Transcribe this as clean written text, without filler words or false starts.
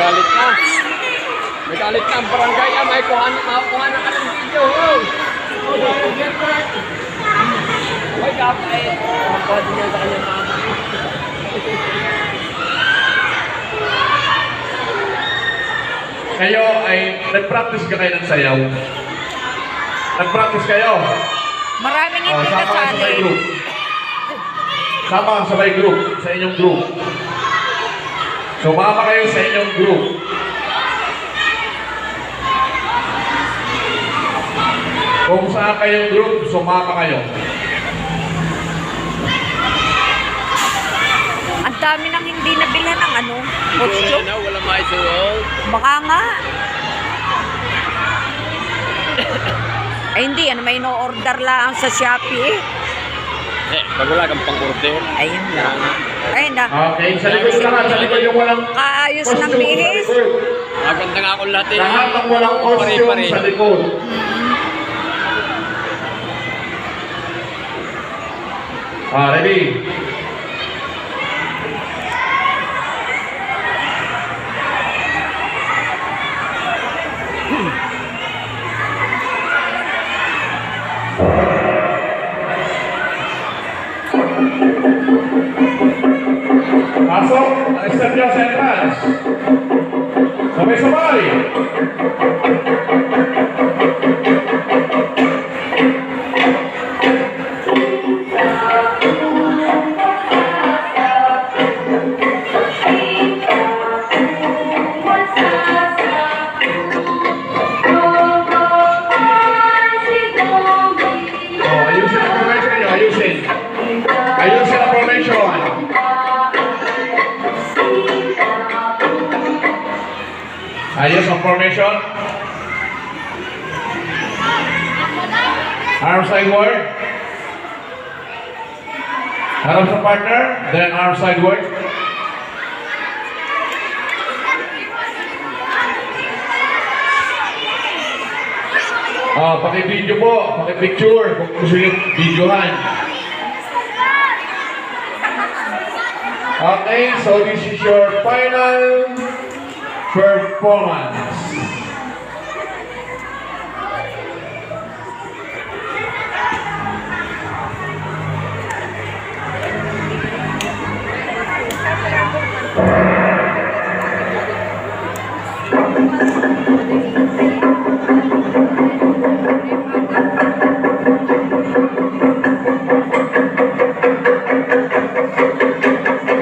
galit na. May galit na ang barangay. May kuha na ka ng video. May kapit. Pwede niya sa kanya na. Kayo ay nag-practice ka kayo ng sayaw? Nag-practice kayo? Maraming hindi kasali. Sama sabay group, sa inyong group. Sumama kayo sa inyong group. Kung saan kayong group, sumama kayo. Ang dami nang hindi nabilhan ng ano, costume. Wala maisuol. Baka nga. Ay hindi, ano may no-order lang sa Shopee. Pag wala kang pang-order. Ayun lang. Ayun na. Okay, sa likod naman, sa likod yung walang Kaayos ng costume, bihis. sa likod. Maganda nga ako lahat eh. Lahat ng walang costume Pare-pare. sa likod. Ready? Pasok, step nyo sa entrance. Sabay-sabay. Ayusin ang formation nyo, ayusin. Ayusin ang formation. Ayos ang formation. Arm side work. Harap sa partner, then arm side work. Paki-video po, paki-picture kung gusto nyo videohan. Okay, so this is your final performance.